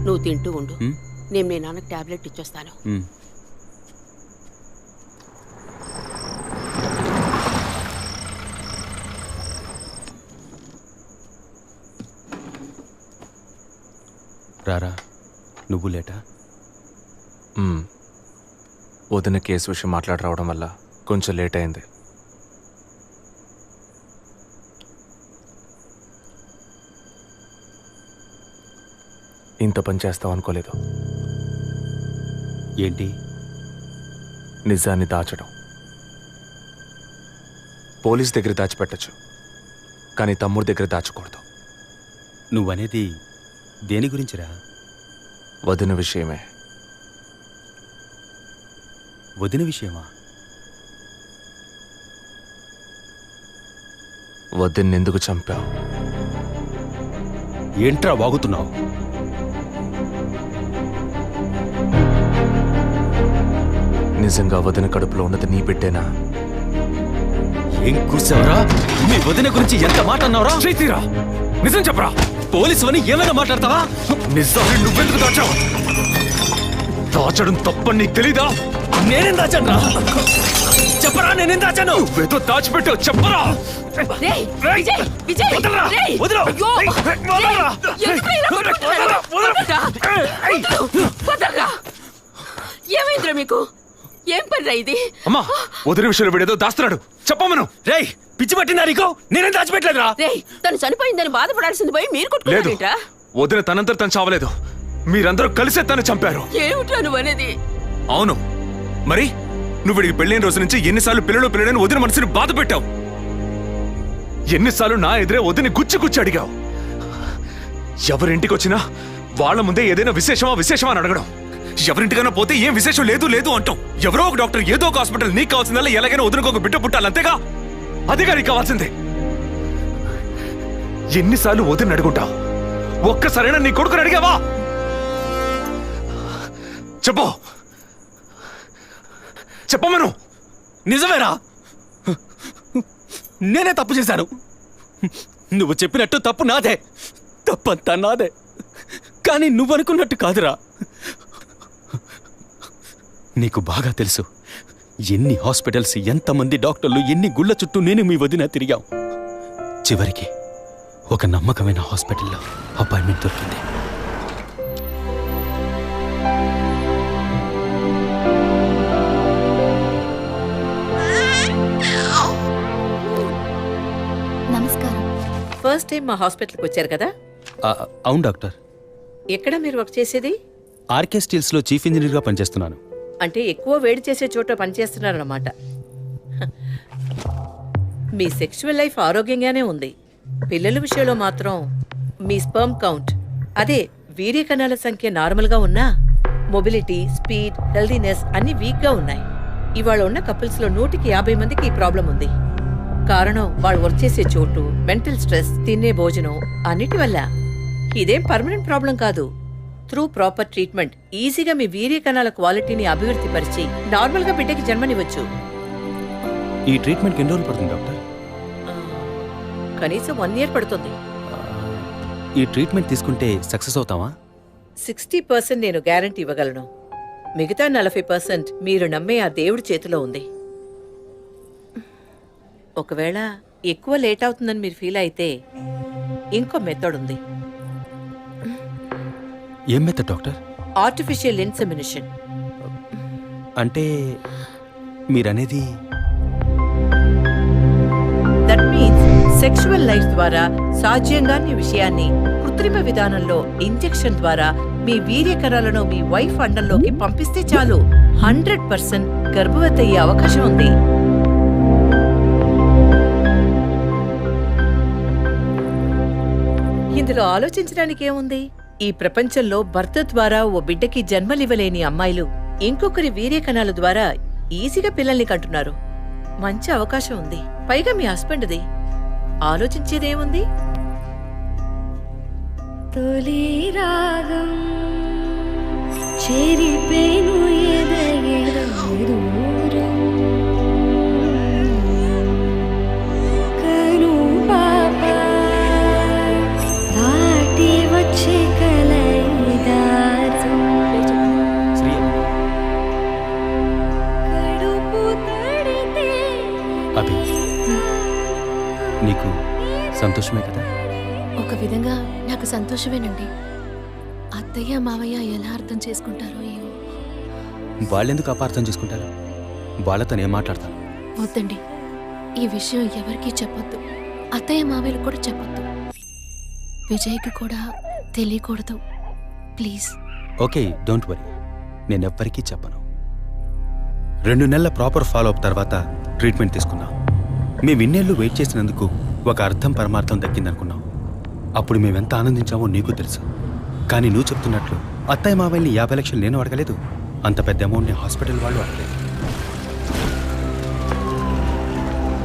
నువ్వు తింటూ ఉండు. నేను మీ నాన్నకు టాబ్లెట్ ఇచ్చొస్తాను. రారా, నువ్వు లేటా? వదిన కేసు విషయం మాట్లాడరావడం వల్ల కొంచెం లేట్ అయింది. ఇంత పని చేస్తావు అనుకోలేదు. ఏంటి? నిజాన్ని దాచడం. పోలీస్ దగ్గర దాచిపెట్టచ్చు, కానీ తమ్ముడి దగ్గర దాచకూడదు. నువ్వనేది దేని గురించిరా? వదిన విషయమే. వదిన విషయమా? వదిన్నెందుకు చంపావు? ఏంట్రా వాగుతున్నావు? నిజంగా వదిన కడుపులో ఉన్నది నీ బిడ్డేనా? ఏం కూర్చావరా? మీ వదిన గురించి ఎంత మాట అన్నావురా? చేతిరా, నిజం చెప్పరా. పోలీసు అని ఏమైనా మాట్లాడతావా? నిజాన్ని నువ్వెందుకు దాచావు? దాచడం తప్పని నీకు తెలీదా? నేనేం దాచాను? చెప్పరా, నేనేం దాచాను? నువ్వేదో దాచిపెట్టావు, చెప్పరా. ఏమైందిరా మీకు? ఏం పని రా ఇది? అమ్మా, వదిన విషయంలో వీడేదో దాస్తున్నాడు, చెప్పమను. రేయ్, పిచ్చి పట్టిందా నీకు? నేనేం దాచిపెట్టలేదురా. రేయ్, తను చనిపోయిందని బాధపడాల్సింది పోయి మీరు లేదు, కొట్టుకుంటారేంట్రా? వదిన తనంతా తను చావలేదు. మీరందరూ కలిసే తను చంపారు. ఏమిట్రా నువ్వు అనేది? అవును, మరి నువ్వు వీడికి పెళ్ళైన రోజు నుంచి ఎన్నిసార్లు పిల్లలని వదిన మనసుని బాధ పెట్టావు? ఎన్నిసార్లు నా ఎదురే వదిని గుచ్చి అడిగావు? ఎవరింటికి వచ్చినా వాళ్ళ ముందే ఏదైనా విశేషమా అని అడగడం. ఎవరింటికైనా పోతే ఏం విశేషం లేదు అంటాం. ఎవరో ఒక డాక్టర్, ఏదో ఒక హాస్పిటల్, నీకు కావాల్సిందల్లా ఎలాగైనా వదినకు ఒక బిడ్డ పుట్టాలి, అంతేగా? అదేగా నీకు కావాల్సిందే. ఎన్నిసార్లు వదిన అడుగుంటావు? ఒక్కసారైనా నీ కొడుకుని అడిగావా? చెప్పమను. నిజమేరా, నేనే తప్పు చేశాను. నువ్వు చెప్పినట్టు తప్పు నాదే, తప్పంతా నాదే. కానీ నువ్వనుకున్నట్టు కాదురా. నీకు బాగా తెలుసు ఎన్ని హాస్పిటల్స్, ఎంతమంది డాక్టర్లు, ఎన్ని గుళ్ళ చుట్టూ నేను మీ వదిన తిరిగాం. చివరికి ఒక నమ్మకమైన హాస్పిటల్లో అపాయింట్మెంట్ దొరికింది. ఫస్ట్ టైం మా హాస్పిటల్కి వచ్చారు కదా? అవును డాక్టర్. ఎక్కడ మీరు వర్క్ చేసేది? ఆర్కే స్టీల్స్లో చీఫ్ ఇంజనీర్గా పనిచేస్తున్నాను. అంటే ఎక్కువ వేడి చేసే చోట పనిచేస్తున్నారన్నమాట. మీ సెక్షువల్ లైఫ్ ఆరోగ్యంగానే ఉంది. పిల్లల విషయంలో మాత్రం మీ స్పర్మ్ కౌంట్, అదే వీర్య కణాల సంఖ్య నార్మల్గా ఉన్నా మొబిలిటీ, స్పీడ్, హెల్దీనెస్ అన్ని వీక్గా ఉన్నాయి. ఇవాళ ఉన్న కపుల్స్లో 150 మందికి ఈ ప్రాబ్లం ఉంది. కారణం వాళ్ళు వర్క్ చేసే చోటు, మెంటల్ స్ట్రెస్, తినే భోజనం అన్నిటి వల్ల. ఇదేం పర్మనెంట్ ప్రాబ్లం కాదు. త్రూ ప్రాపర్ ట్రీట్మెంట్ ఈజీగా మీ వీర్య కణాల క్వాలిటీని అభివృద్ధి పరిచి నార్మల్ గా బిడ్డకి జన్మనివ్వచ్చు. ఈ ట్రీట్మెంట్కి ఎన్ని రోజులు పడుతుంది డాక్టర్? కనీసం 1 year పడుతుంది. ఈ ట్రీట్మెంట్ తీసుకుంటే సక్సెస్ అవుతావా? 60% నేను గ్యారంటీ ఇవ్వగలను. మిగతా 40% మీరు నమ్మే ఆ దేవుడి చేతిలో ఉంది. ఒకవేళ ఎక్కువ లేట్ అవుతుందని మీరు ఫీల్ అయితే ఇంకో మెథడ్ ఉంది. ఏం మెథడ్ డాక్టర్? Artificial insemination. అంటే మీరనేది? దట్ మీన్స్ సెక్షువల్ లైఫ్ ద్వారా సాధ్యంగాని విషయాన్ని కృత్రిమ విధానంలో ఇంజెక్షన్ ద్వారా మీ వీర్యకణాలను మీ వైఫ్ అండంలోకి పంపిస్తే చాలు 100% గర్భవతి అయ్యే అవకాశం ఉంది. ఇందులో ఆలోచించడానికి ఏముంది? ఈ ప్రపంచంలో భర్త ద్వారా ఓ బిడ్డకి జన్మలివ్వలేని అమ్మాయిలు ఇంకొకరి వీర్యకణాల ద్వారా ఈజీగా పిల్లల్ని కంటున్నారు. మంచి అవకాశం ఉంది. పైగా మీ హస్బెండ్ది. ఆలోచించేదేముంది? తొలి రాగం చెరిపేను ఎదగెదూరం కను పాప దాటి వచ్చే కలయిదా సంతోషమే కదా? ఒక విధంగా నాకు సంతోషమేనండి. అత్తయ్య మావయ్య ఎలా అర్థం చేసుకుంటారో ఏమో. వాళ్ళెందుకు అపార్థం చేసుకుంటారు? వాళ్ళతో నేను మాట్లాడతాను. వద్దండి, ఈ విషయం ఎవరికీ చెప్పొద్దు. అత్తయ్య మావయ్యలు కూడా చెప్పొద్దు. విజయ్కి కూడా తెలియకూడదు, ప్లీజ్. ఓకే, డోంట్ వరీ, నేనెవ్వరికీ చెప్పను. 2 నెలల ప్రాపర్ ఫాలో అప్ తర్వాత ట్రీట్మెంట్ తీసుకున్నాం. మేము ఇన్నేళ్ళు వెయిట్ చేసినందుకు ఒక అర్థం పరమార్థం దక్కిందనుకున్నాం. అప్పుడు మేమెంత ఆనందించామో నీకు తెలుసు. కానీ నువ్వు చెప్తున్నట్లు అత్తయ్య మావయ్యని 50 లక్షలు నేను అడగలేదు, అంత పెద్ద అమౌంట్ని హాస్పిటల్ వాళ్ళు అడగలేదు.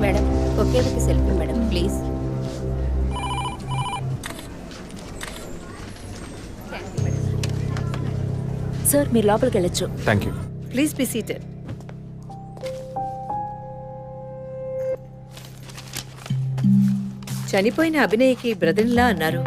మేడం, ఒకే ఒక సెల్ఫీ మేడం, ప్లీజ్. సార్, మీరు లోపలికి వెళ్ళొచ్చు. Thank you. Please be seated. చనిపోయిన అభినయకి బ్రదర్లా అన్నారు.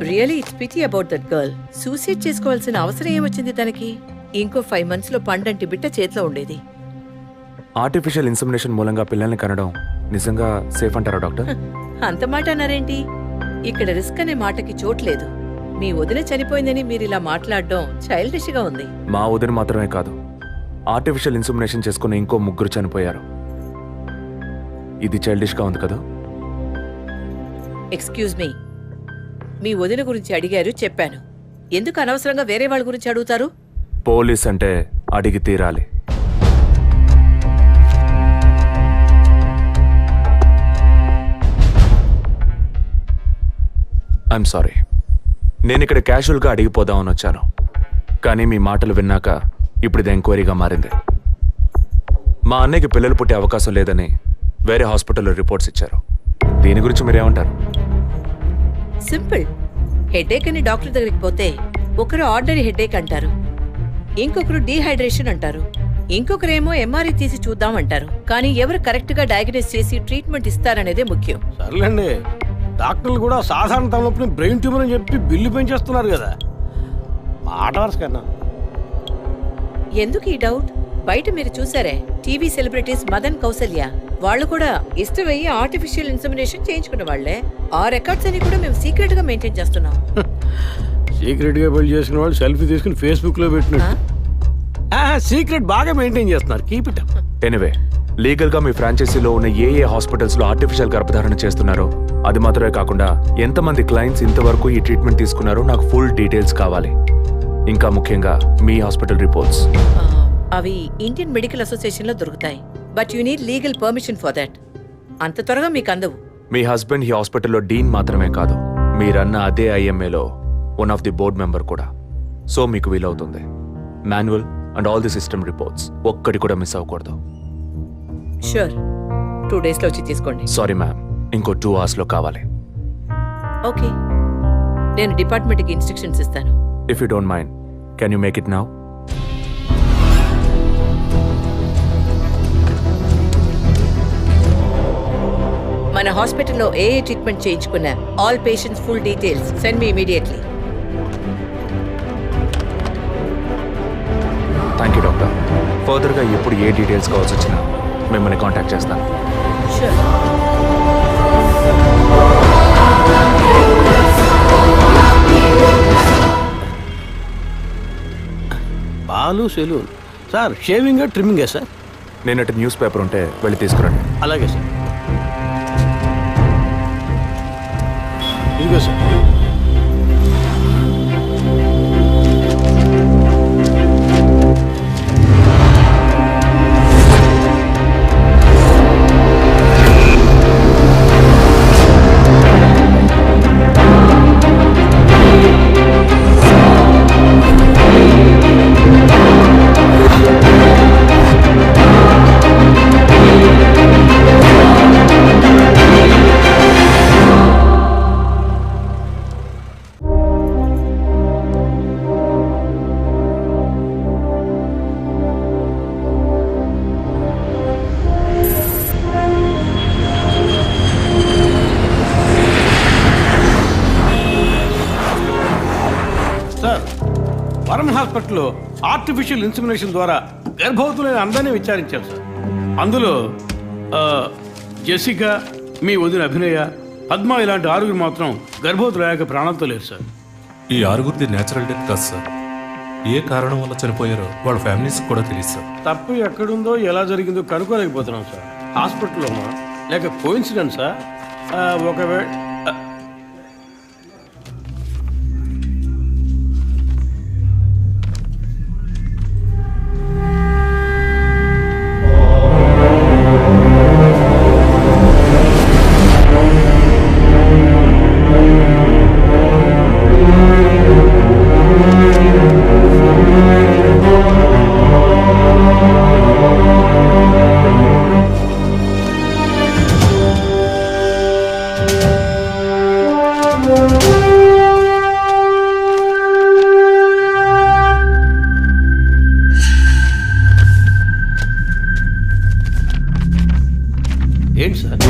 Really it's pity about that girl. Suicide చేసుకోవాల్సిన అవసరం ఏమొచ్చింది తనకి? ఇంకో 5 months లో పండంటి బిడ్డ చేతిలో ఉండేది. ఆర్టిఫిషియల్ ఇన్సెమినేషన్ మూలంగా పిల్లల్ని కనడం నిజంగా సేఫ్ అంటారా డాక్టర్? అంత మాట అన్నారేంటి? ఇక్కడ రిస్క్ అనే మాటకి చోట్లేదు. మీ వదిన చనిపోయిందని మీరు ఇలా మాట్లాడడం చైల్డిష్ గా ఉంది. మా వదిన మాత్రమే కాదు, ఆర్టిఫిషియల్ ఇన్సెమినేషన్ చేసుకున్న ఇంకో 3 చనిపోయారు. ఇది చైల్డిష్ గా ఉంది కదా? ఎక్స్క్యూజ్ మీ, మీ వదిన గురించి అడిగారు, చెప్పాను. ఎందుకు అనవసరంగా వేరే వాళ్ళ గురించి అడుగుతారు? పోలీస్ అంటే అడిగి తీరాలి. ఐఎమ్ సారీ, నేను ఇక్కడ క్యాజువల్గా అడిగిపోదామని వచ్చాను. కానీ మీ మాటలు విన్నాక ఇప్పుడు ఇది ఎంక్వైరీగా మారింది. మా అన్నయ్యకి పిల్లలు పుట్టే అవకాశం లేదని వేరే హాస్పిటల్లో రిపోర్ట్స్ ఇచ్చారు. దీని గురించి మీరేమంటారు? సింపుల్. హెడేక్ అని డాక్టర్ దగ్గరికి పోతే ఒకరు ఆర్డినరీ హెడేక్ అంటారు, ఇంకొకరు డీహైడ్రేషన్ అంటారు, ఇంకొకరేమో ఎంఆర్ఐ తీసి చూద్దాం అంటారు. కానీ ఎవరు కరెక్ట్ గా డయాగ్నోస్ చేసి ట్రీట్మెంట్ ఇస్తారనేదే ముఖ్యం. సర్లేండి, డాక్టర్లు కూడా సాధారణ తలనొప్పిని బ్రెయిన్ ట్యూమర్ అని చెప్పి బిల్లు పెంచేస్తున్నారు కదా. మాట వరుస కన్నా. ఎందుకు ఈ డౌట్? బయట మీరు చూసారే, టీవీ సెలబ్రిటీస్ మదన్ కౌసల్య వాళ్ళు కూడా ఇష్టమయ్యి ఆర్టిఫిషియల్ ఇన్సెమినేషన్ చేయించుకున్న వాళ్లే. ఆ రికార్డ్స్ అని కూడా మేము సీక్రెట్ గా మెయింటైన్ చేస్తున్నాం. సీక్రెట్ గా బిల్డ్ చేసిన వాళ్ళు సెల్ఫీ తీసుకుని ఫేస్బుక్ లో పెట్టినట్టు సీక్రెట్ బాగా మెయింటైన్ చేస్తున్నారు. Keep it up. Anyway, legal గా మీ ఫ్రాంచైజీలో ఉన్న ఏ హాస్పిటల్స్ లో ఆర్టిఫిషియల్ గర్భధారణ చేస్తున్నారో, అది మాత్రమే కాకుండా ఎంతమంది క్లయింట్స్ ఇంతవరకు ఈ ట్రీట్మెంట్ తీసుకున్నారో నాకు ఫుల్ డీటెయిల్స్ కావాలి. ఇంకా ముఖ్యంగా మీ హాస్పిటల్ రిపోర్ట్స్. అవి ఇండియన్ మెడికల్ అసోసియేషన్ లో దొరుకుతాయి. But you need legal permission for that. అంత త్వరగా మీకు అందవు. మీ హస్బెండ్ ఈ హాస్పిటల్లో డీన్ మాత్రమే కాదు, మీరన్న అదే ఐఎంఏలో one of the board member కూడా. సో మీకు వీలవుతుంది. Manual and all the system reports ఒక్కటి కూడా మిస్ అవ్వకూడదు. షూర్, 2 days లో వచ్చి తీసుకోండి. సారీ మ్యామ్, ఇంకో 2 hours లో కావాలి. ఓకే, నేను డిపార్ట్మెంట్కి ఇన్స్ట్రక్షన్స్ ఇస్తాను. If you don't mind, can you make it now? మన హాస్పిటల్లో ఏ ట్రీట్మెంట్ చేయించుకున్నా all patients full details send me immediately. Thank you doctor. ఫర్దర్గా ఎప్పుడు ఏ డీటెయిల్స్ కావాల్సి వచ్చినా మిమ్మల్ని కాంటాక్ట్ చేస్తాను. Sure. Balu saloon sir. Shaving trimming sir? నేనటి న్యూస్ పేపర్ ఉంటే వెళ్ళి తీసుకురండి. అలాగే సార్. ఇదిగో సార్. వరం హాస్పిటల్లో ఆర్టిఫిషియల్ ఇన్సెమినేషన్ ద్వారా గర్భవతులైన అందరినీ విచారించాం సార్. అందులో జెసికా, మీ వదిన అభినయ, పద్మ ఇలాంటి ఆరుగురు మాత్రం గర్భవతులు అయ్యాక ప్రాణంతో లేరు సార్. ఈ ఆరుగురిది నేచురల్ డెత్ కాదు సార్. ఏ కారణం వల్ల చనిపోయారో వాళ్ళ ఫ్యామిలీస్ కూడా తెలియదు సార్. తప్పు ఎక్కడుందో ఎలా జరిగిందో కనుక్కోలేకపోతున్నాం సార్. హాస్పిటల్లోనా లేక కోఇన్సిడెన్సా? ఒకవేళ ఏంటి సార్?